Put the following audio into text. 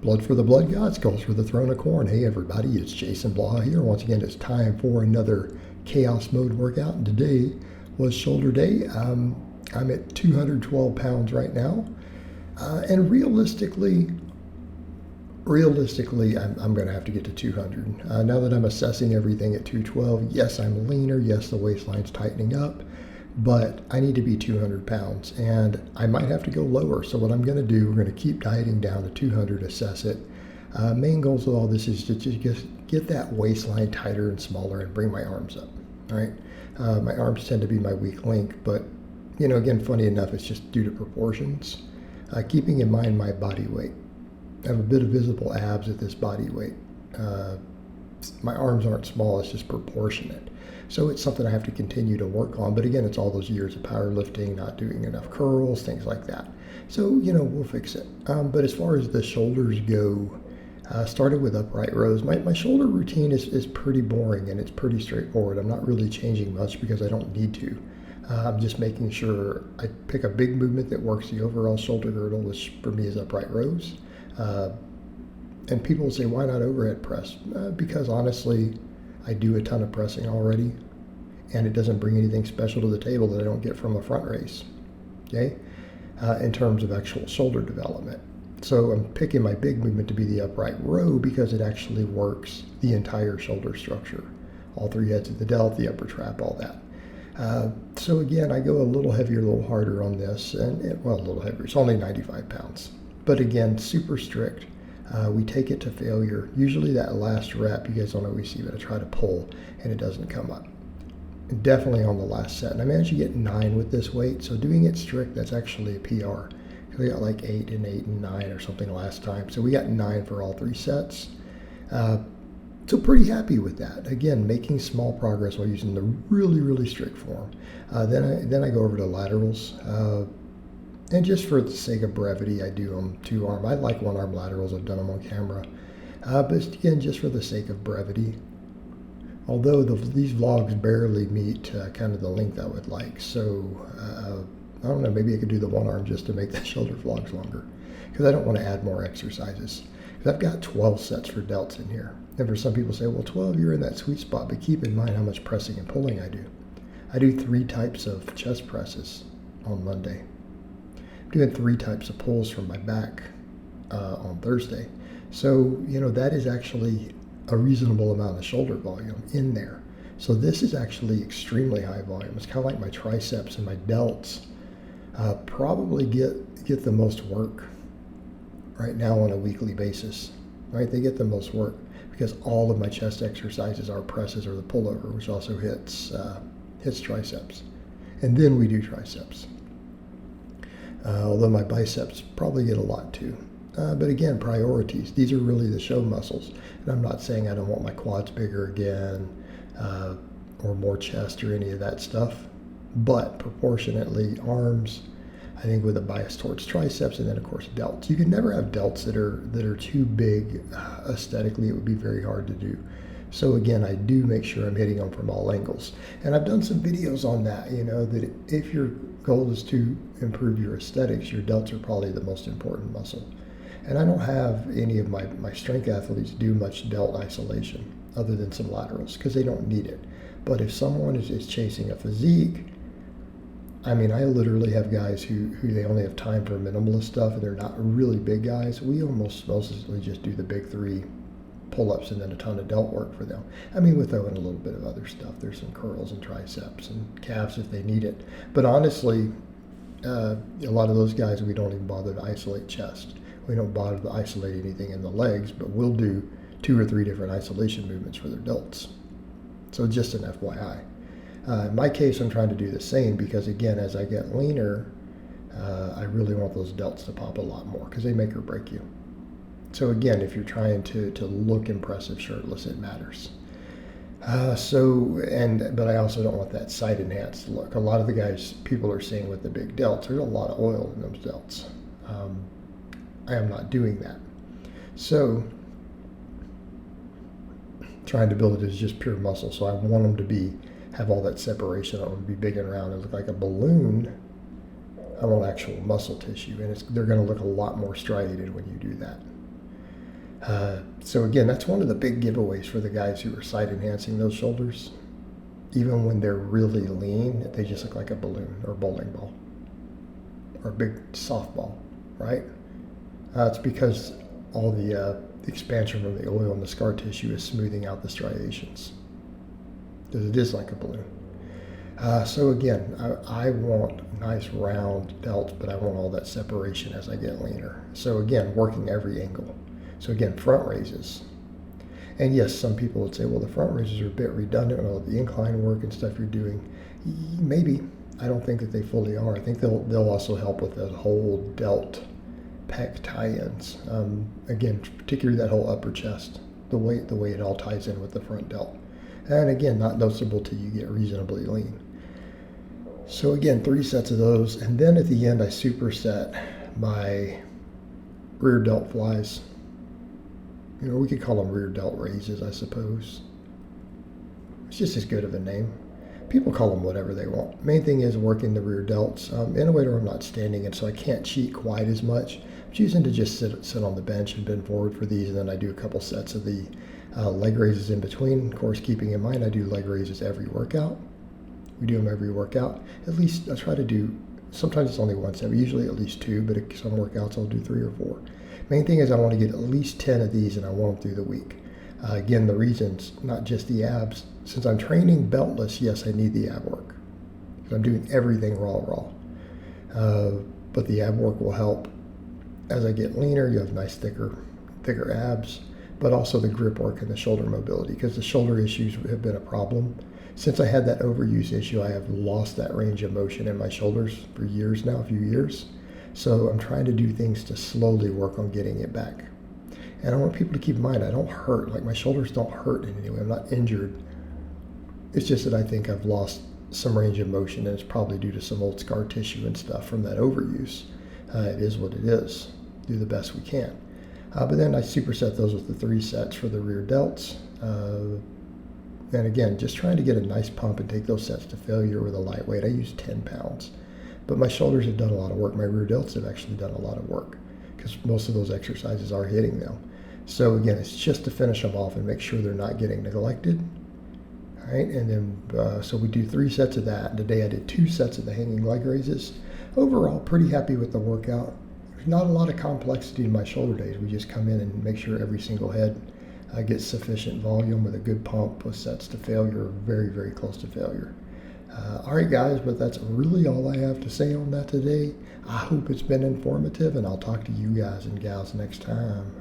Blood for the blood gods, goals for the throne of corn. Hey everybody, it's Jason Blaha here. Once again, it's time for another chaos mode workout. And today was shoulder day. I'm at 212 pounds right now. And realistically, I'm going to have to get to 200. Now that I'm assessing everything at 212, yes, I'm leaner. Yes, the waistline's tightening up. But I need to be 200 pounds, and I might have to go lower. So what I'm going to do, we're going to keep dieting down to 200, assess it. Main goals with all this is to just get that waistline tighter and smaller and bring my arms up, all right? My arms tend to be my weak link, but, you know, again, funny enough, it's just due to proportions. Keeping in mind my body weight. I have a bit of visible abs at this body weight. My arms aren't small, it's just proportionate. So it's something I have to continue to work on. But again, it's all those years of powerlifting, not doing enough curls, things like that. So, you know, we'll fix it. But as far as the shoulders go, started with upright rows. My shoulder routine is pretty boring and it's pretty straightforward. I'm not really changing much because I don't need to. I'm just making sure I pick a big movement that works the overall shoulder girdle, which for me is upright rows. And people will say, why not overhead press? Because honestly, I do a ton of pressing already, and it doesn't bring anything special to the table that I don't get from a front raise, okay, in terms of actual shoulder development. So I'm picking my big movement to be the upright row because it actually works the entire shoulder structure, all three heads of the delt, the upper trap, all that. So again, I go a little heavier, a little harder on this, and well, a little heavier. It's only 95 pounds. But again, super strict. We take it to failure. Usually that last rep, you guys don't always see, but I try to pull and it doesn't come up. And definitely on the last set. And I managed to get 9 with this weight. So doing it strict, that's actually a PR. We got like 8 and 8 and 9 or something last time. So we got 9 for all 3 sets. So pretty happy with that. Again, making small progress while using the really, really strict form. Then I go over to laterals. And just for the sake of brevity, I do them 2-arm. I like 1-arm laterals. I've done them on camera. But again, just for the sake of brevity. Although these vlogs barely meet kind of the length I would like. So, I don't know, maybe I could do the 1-arm just to make the shoulder vlogs longer. Because I don't want to add more exercises. Because I've got 12 sets for delts in here. And for some people say, well, 12, you're in that sweet spot. But keep in mind how much pressing and pulling I do. I do 3 types of chest presses on Monday. Doing 3 types of pulls from my back on Thursday. So, you know, that is actually a reasonable amount of shoulder volume in there. So this is actually extremely high volume. It's kind of like my triceps and my delts probably get the most work right now on a weekly basis, right? They get the most work because all of my chest exercises are presses or the pullover, which also hits triceps. And then we do triceps. Although my biceps probably get a lot too. But again, priorities. These are really the show muscles. And I'm not saying I don't want my quads bigger again or more chest or any of that stuff. But proportionately, arms, I think with a bias towards triceps, and then of course delts. You can never have delts that are too big aesthetically. It would be very hard to do. So again, I do make sure I'm hitting them from all angles. And I've done some videos on that, you know, that if your goal is to improve your aesthetics, your delts are probably the most important muscle. And I don't have any of my strength athletes do much delt isolation other than some laterals because they don't need it. But if someone is chasing a physique, I mean, I literally have guys who they only have time for minimalist stuff and they're not really big guys. We almost mostly just do the big 3 pull-ups and then a ton of delt work for them. I mean, we throw in a little bit of other stuff. There's some curls and triceps and calves if they need it. But honestly, a lot of those guys, we don't even bother to isolate chest. We don't bother to isolate anything in the legs, but we'll do 2 or 3 different isolation movements for their delts. So just an FYI. In my case, I'm trying to do the same because, again, as I get leaner, I really want those delts to pop a lot more because they make or break you. So again, if you're trying to look impressive shirtless, it matters. But I also don't want that side enhanced look. A lot of the guys people are seeing with the big delts, there's a lot of oil in those delts. I am not doing that. So trying to build it as just pure muscle. So I want them to have all that separation. I want them to be big and round and look like a balloon. I want actual muscle tissue, and they're going to look a lot more striated when you do that. So again, that's one of the big giveaways for the guys who are side enhancing those shoulders. Even when they're really lean, they just look like a balloon or a bowling ball or a big softball, right? It's because all the expansion from the oil and the scar tissue is smoothing out the striations. Because it is like a balloon. So again, I want nice round delts, but I want all that separation as I get leaner. So again, working every angle. So again, front raises. And yes, some people would say, well, the front raises are a bit redundant with all the incline work and stuff you're doing. Maybe. I don't think that they fully are. I think they'll also help with the whole delt pec tie-ins. Again, particularly that whole upper chest, the way it all ties in with the front delt. And again, not noticeable till you get reasonably lean. So again, 3 sets of those. And then at the end, I superset my rear delt flies. You know, we could call them rear delt raises, I suppose. It's just as good of a name. People call them whatever they want. Main thing is working the rear delts in a way where I'm not standing it, so I can't cheat quite as much. I'm choosing to just sit on the bench and bend forward for these, and then I do a couple sets of the leg raises in between. Of course, keeping in mind I do leg raises every workout. We do them every workout. At least I try to do, sometimes it's only one set, but usually at least 2, but some workouts I'll do 3 or 4. Main thing is I want to get at least 10 of these, and I want them through the week. Again, the reasons, not just the abs. Since I'm training beltless, yes, I need the ab work. I'm doing everything raw. But the ab work will help. As I get leaner, you have nice, thicker abs, but also the grip work and the shoulder mobility, because the shoulder issues have been a problem. Since I had that overuse issue, I have lost that range of motion in my shoulders for years now, a few years. So I'm trying to do things to slowly work on getting it back. And I want people to keep in mind, I don't hurt. Like, my shoulders don't hurt in any way. I'm not injured. It's just that I think I've lost some range of motion, and it's probably due to some old scar tissue and stuff from that overuse. It is what it is. Do the best we can. But then I superset those with the 3 sets for the rear delts. And again, just trying to get a nice pump and take those sets to failure with a lightweight. I use 10 pounds. But my shoulders have done a lot of work. My rear delts have actually done a lot of work, because most of those exercises are hitting them. So again, it's just to finish them off and make sure they're not getting neglected. All right, and then so we do 3 sets of that. Today I did 2 sets of the hanging leg raises. Overall, pretty happy with the workout. There's not a lot of complexity in my shoulder days. We just come in and make sure every single head gets sufficient volume with a good pump with sets to failure, very, very close to failure. All right, guys, but that's really all I have to say on that today. I hope it's been informative, and I'll talk to you guys and gals next time.